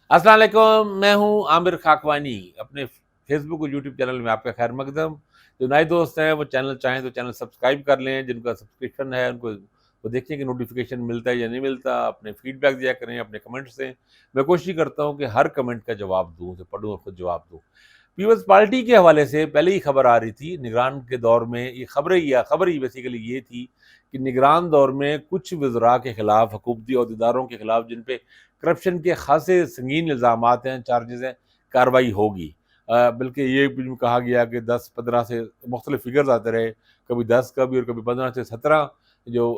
अस्सलाम वालेकुम, मैं हूँ आमिर खाकवानी। अपने फेसबुक और यूट्यूब चैनल में आपका खैर मकदम। जो नए दोस्त हैं वो चैनल चाहें तो चैनल सब्सक्राइब कर लें, जिनका सब्सक्रिप्शन है उनको वो देखें कि नोटिफिकेशन मिलता है या नहीं मिलता। अपने फीडबैक दिया करें, अपने कमेंट्स दें। मैं कोशिश करता हूँ कि हर कमेंट का जवाब दूँ, उसे पढूँ और खुद जवाब दूँ। पीपल्स पार्टी के हवाले से पहले ही खबर आ रही थी निगरान के दौर में। ये खबर ही बेसिकली ये थी कि निगरान दौर में कुछ वज़रा के खिलाफ, हुकूमती अहदेदारों के खिलाफ जिन पे करप्शन के खासे संगीन इल्ज़ामात हैं, चार्जेज़ हैं, कार्रवाई होगी। बल्कि ये भी कहा गया कि 10-15 से मुख्तलिफ फिगर्स आते रहे, कभी 10 का भी और कभी 15 से 17 जो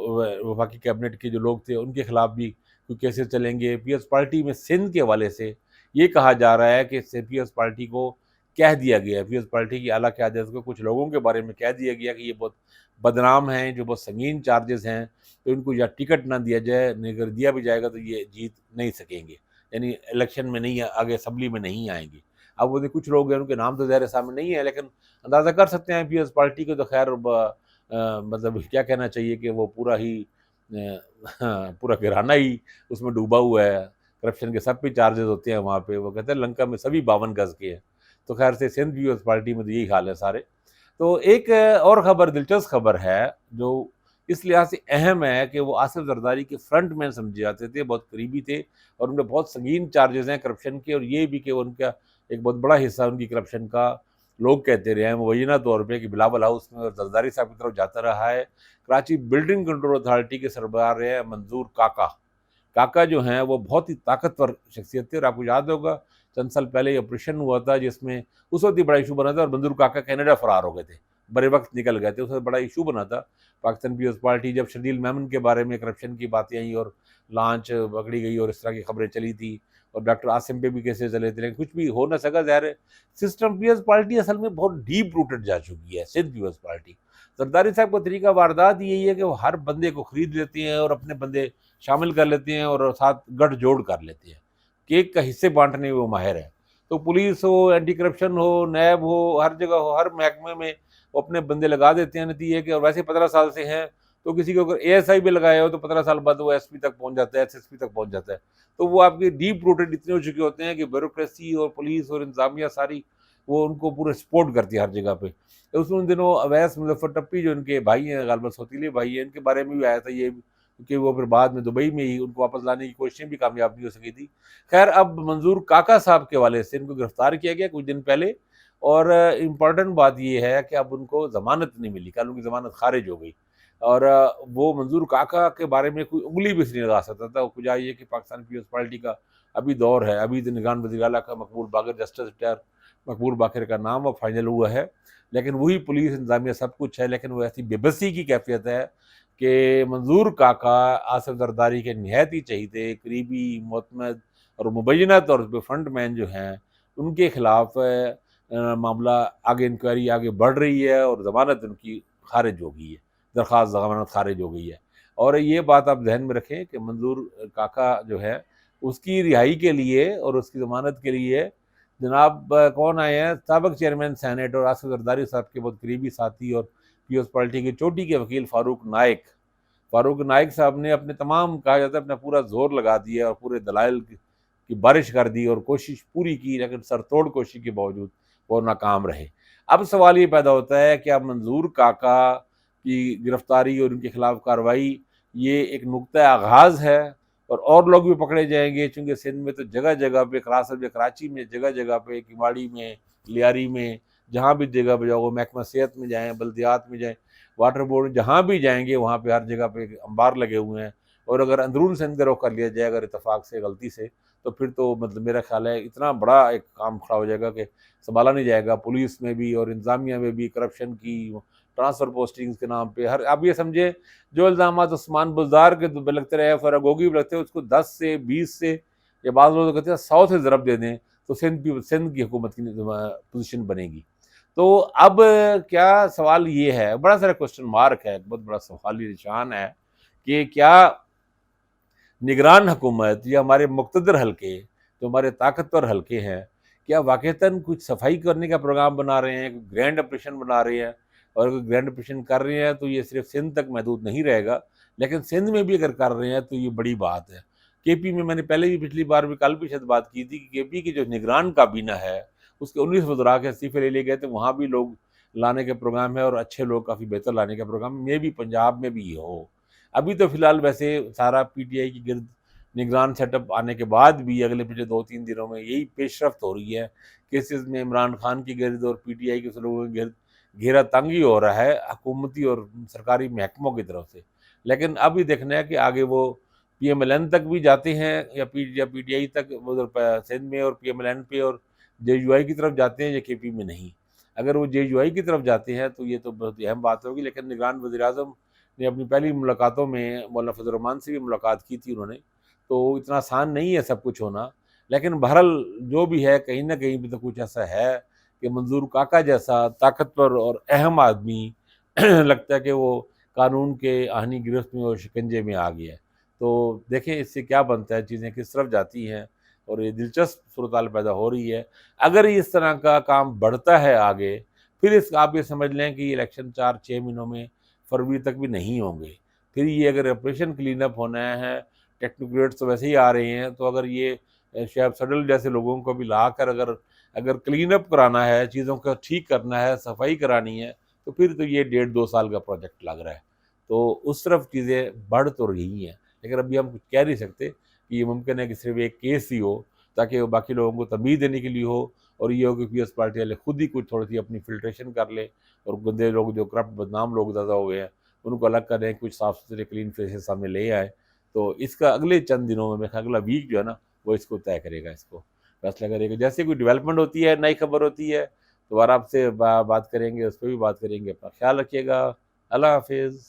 वफाकी कैबिनेट के जो लोग थे उनके खिलाफ भी कोई केसेस चलेंगे। पीपल्स पार्टी में सिंध के हवाले से ये कहा जा रहा है कि पीपल्स पार्टी को कह दिया गया है, पीपल्स पार्टी की आला क़यादत को कुछ लोगों के बारे में कह दिया गया कि ये बहुत बदनाम हैं, जो बहुत संगीन चार्जेज़ हैं, तो इनको या टिकट ना दिया जाए, नहीं अगर दिया भी जाएगा तो ये जीत नहीं सकेंगे। यानी इलेक्शन में नहीं आगे असेंबली में नहीं आएँगे। अब वो जो कुछ लोग हैं उनके नाम तो ज़ाहिर है सामने नहीं है, लेकिन अंदाज़ा कर सकते हैं पीपल्स पार्टी को तो खैर मतलब क्या कहना चाहिए कि वो पूरा ही पूरा घराना ही उसमें डूबा हुआ है। करप्शन के सब पे चार्जेज़ होते हैं वहाँ पे। वो कहते हैं लंका में सभी 52 गज़ के हैं। तो खैर से सिंध पीपल्स पार्टी में तो यही हाल है सारे। तो एक और खबर, दिलचस्प खबर है, जो इस लिहाज से अहम है कि वो आसिफ जरदारी के फ्रंट मैन समझे जाते थे, बहुत करीबी थे और उनपे बहुत संगीन चार्जेज़ हैं करप्शन के, और ये भी कि उनका एक बहुत बड़ा हिस्सा उनकी करप्शन का लोग कहते रहे हैं मुबैना तौर पे कि बिलावल हाउस में और जरदारी साहब की तरफ जाता रहा है। कराची बिल्डिंग कंट्रोल अथॉरिटी के सरबराह रहे हैं मंजूर काका। काका जो हैं वो बहुत ही ताकतवर शख्सियत थे और आपको याद होगा चंद साल पहले ऑपरेशन हुआ था जिसमें उस वक्त ही बड़ा इशू बना था और मंजूर काका कनाडा फरार हो गए थे, बड़े वक्त निकल गए थे। उस वक्त बड़ा इशू बना था। पाकिस्तान पीपल्स पार्टी जब शर्जील मेमन के बारे में करप्शन की बातें आई और लांच पकड़ी गई और इस तरह की खबरें चली थी और डॉक्टर आसिम पे भी केसेस चले थे, लेकिन कुछ भी हो ना सका। ज़ाहिर है सिस्टम पीपल्स पार्टी असल में बहुत डीप रूटेड जा चुकी है, सिंध पीपल्स पार्टी। जरदारी साहब का तरीका वारदात यही है कि वो हर बंदे को खरीद लेते हैं और अपने बंदे शामिल कर लेते हैं और साथ गठजोड़ कर लेते हैं। केक का हिस्से बाँटने में वो माहिर हैं। तो पुलिस हो, एंटी करप्शन हो, नैब हो, हर जगह हो, हर महकमे में वो अपने बंदे लगा देते हैं। नतीजा ये कि और वैसे 15 साल से हैं, तो किसी को अगर एएसआई भी लगाया हो तो 15 साल बाद वो एसपी तक पहुँच जाता है, एसएसपी तक पहुँच जाता है। तो वो आपके डीप रूटेड इतने हो चुके होते हैं कि ब्यूरोक्रेसी और पुलिस और इंतज़ामिया सारी वो उनको पूरे सपोर्ट करती है हर जगह पे। तो उसमें उन दिनों अवैस मुज़फ़्फ़र टप्पी जो इनके भाई हैं, ग़ालिबन सौतीली भाई हैं, इनके बारे में भी आया था ये, क्योंकि वो फिर बाद में दुबई में ही उनको वापस लाने की कोशिशें भी कामयाब नहीं हो सकी थी। खैर अब मंजूर काका साहब के हवाले से इनको गिरफ्तार किया गया कुछ दिन पहले और इम्पोर्टेंट बात ये है कि अब उनको ज़मानत नहीं मिली, कल उनकी ज़मानत खारिज हो गई और वो मंजूर काका के बारे में कोई उँगली भी नहीं लगा सकता था। वजह ये कि पाकिस्तान पीपल्स पार्टी का अभी दौर है, अभी तो निगरान वज़ीर आला का मकबूल बाक़िर, जस्टिस रिटायर मकबूल बाक़िर का नाम अब फाइनल हुआ है, लेकिन वही पुलिस इंतज़ामिया सब कुछ है। लेकिन वो ऐसी बेबसी की कैफ़ियत है कि मंजूर काका आसिफ जरदारी के निहायत ही चहीते, करीबी, मुअतमद और मुबैना तौर पे फ्रंट मैन जो हैं, उनके खिलाफ मामला आगे इंक्वायरी आगे बढ़ रही है और ज़मानत उनकी खारिज हो गई है, दरख्वास्त ज़मानत खारिज हो गई है। और ये बात आप ज़हन में रखें कि मंजूर काका जो है, उसकी रिहाई के लिए और उसकी ज़मानत के लिए जनाब कौन आए हैं, साबिक़ चेयरमैन सेनेट और आसिफ जरदारी साहब के बहुत करीबी साथी और पीपल्स पार्टी की चोटी के वकील फ़ारूक नाइक। फ़ारूक नाइक साहब ने अपने तमाम कहा जाता है अपना पूरा ज़ोर लगा दिया और पूरे दलाइल की बारिश कर दी और कोशिश पूरी की, लेकिन सरतोड़ कोशिश के बावजूद वो नाकाम रहे। अब सवाल ये पैदा होता है कि अब मंजूर काका की गिरफ्तारी और उनके खिलाफ कार्रवाई ये एक नुक्ता आगाज़ है और लोग भी पकड़े जाएंगे, चूँकि सिंध में तो जगह जगह पे, खास तौर पे कराची में जगह जगह पे, किमाड़ी में, लियारी में, जहाँ भी जगह पे जाओ, महकमा सेहत में जाएँ, बल्दियात में जाएँ, वाटर बोर्ड जहाँ भी जाएंगे वहाँ पे हर जगह पे अंबार लगे हुए हैं। और अगर अंदरून से अंदर रोक कर लिया जाए अगर इत्तेफाक से, गलती से, तो फिर तो मतलब मेरा ख्याल है इतना बड़ा एक काम खड़ा हो जाएगा कि संभाला नहीं जाएगा। पुलिस में भी और इंतज़ामिया में भी करप्शन की, ट्रांसफ़र पोस्टिंग्स के नाम पे हर, आप ये समझे जो इल्ज़ामात उस्मान बुज़दार के पे लगते रहे, फ़रागोगी पे लगते हैं, उसको 10 से 20 से या बाज़ लोग कहते हैं 100 से ज़रब दे दें तो सिंध की हुकूमत की पोजीशन बनेगी। तो अब क्या सवाल ये है, बड़ा सारा क्वेश्चन मार्क है, बहुत बड़ा सवाली निशान है कि क्या निगरान हुकूमत या हमारे मुक़्तदर हल्के, जो हमारे ताकतवर हल्के हैं, क्या वाक़ईतन कुछ सफाई करने का प्रोग्राम बना रहे हैं, ग्रैंड ऑपरेशन बना रहे हैं? और अगर ग्रैंड ऑपरेशन कर रहे हैं तो ये सिर्फ सिंध तक महदूद नहीं रहेगा, लेकिन सिंध में भी अगर कर रहे हैं तो ये बड़ी बात है। केपी में मैंने पहले भी पिछली बार भी कल भी शायद बात की थी कि केपी की जो निगरान काबीना है, उसके 19 वज़रा के इस्तीफ़े ले लिए गए थे, वहाँ भी लोग लाने के प्रोग्राम है और अच्छे लोग काफ़ी बेहतर लाने का प्रोग्राम मे भी पंजाब में भी ये हो। अभी तो फिलहाल वैसे सारा पीटीआई की गिर्द निगरान सेटअप आने के बाद भी अगले पिछले 2-3 दिनों में यही पेशरफ्त हो रही है। केसेस में इमरान खान की गिर्द और पीटीआई के लोगों की गिर्द घेरा तंग ही हो रहा है हुकूमती और सरकारी महकमों की तरफ से। लेकिन अब ये देखना है कि आगे वो पीएमएलएन तक भी जाते हैं या पीटीआई तक उधर सिंध में और पीएमएलएन पे और जेयूआई की तरफ जाते हैं या केपी में नहीं। अगर वो जेयूआई की तरफ जाते हैं तो ये तो बहुत ही अहम बात होगी। लेकिन निगरान वज़ीर-ए-आज़म ने अपनी पहली मुलाकातों में मौलाना फज़ल रहमान से भी मुलाकात की थी उन्होंने, तो इतना आसान नहीं है सब कुछ होना। लेकिन बहरहाल जो भी है कहीं न कहीं भी तो कुछ ऐसा है कि मंजूर काका जैसा ताकतवर और अहम आदमी लगता है कि वो कानून के आहनी गिरफ्त में और शिकंजे में आ गया है। तो देखें इससे क्या बनता है, चीज़ें किस तरफ जाती हैं और ये दिलचस्प सूरत-हाल पैदा हो रही है। अगर इस तरह का काम बढ़ता है आगे, फिर इस आप ये समझ लें कि इलेक्शन 4-6 महीनों में फरवरी तक भी नहीं होंगे। फिर ये अगर ऑपरेशन क्लीन अप होना है, टेक्नोक्रेट्स तो वैसे ही आ रहे हैं, तो अगर ये शैब सडल जैसे लोगों को भी लाकर अगर अगर क्लीन अप कराना है, चीज़ों को ठीक करना है, सफाई करानी है, तो फिर तो ये 1.5-2 साल का प्रोजेक्ट लग रहा है। तो उस तरफ चीज़ें बढ़ तो रही हैं, लेकिन अभी हम कुछ कह नहीं सकते कि ये मुमकिन है कि सिर्फ़ एक केस ही हो, ताकि वो बाकी लोगों को तंबीह देने के लिए हो और ये हो कि पीएस पार्टी वाले खुद ही कुछ थोड़ी-सी अपनी फ़िल्ट्रेशन कर लें और गंदे लोग जो करप्ट बदनाम लोग ज़्यादा हो गए हैं, उनको अलग करें, कुछ साफ-सुथरे क्लीन फेसेस सामने ले आएँ। तो इसका अगले चंद दिनों में मेरा ख्याल अगला वीक जो है ना, वो इसको तय करेगा, इसको फैसला करेगा। जैसे कोई डेवलपमेंट होती है, नई खबर होती है, दोबारा आपसे बात करेंगे, उस पे भी बात करेंगे। अपना ख्याल रखिएगा। अल्लाह हाफ़िज़।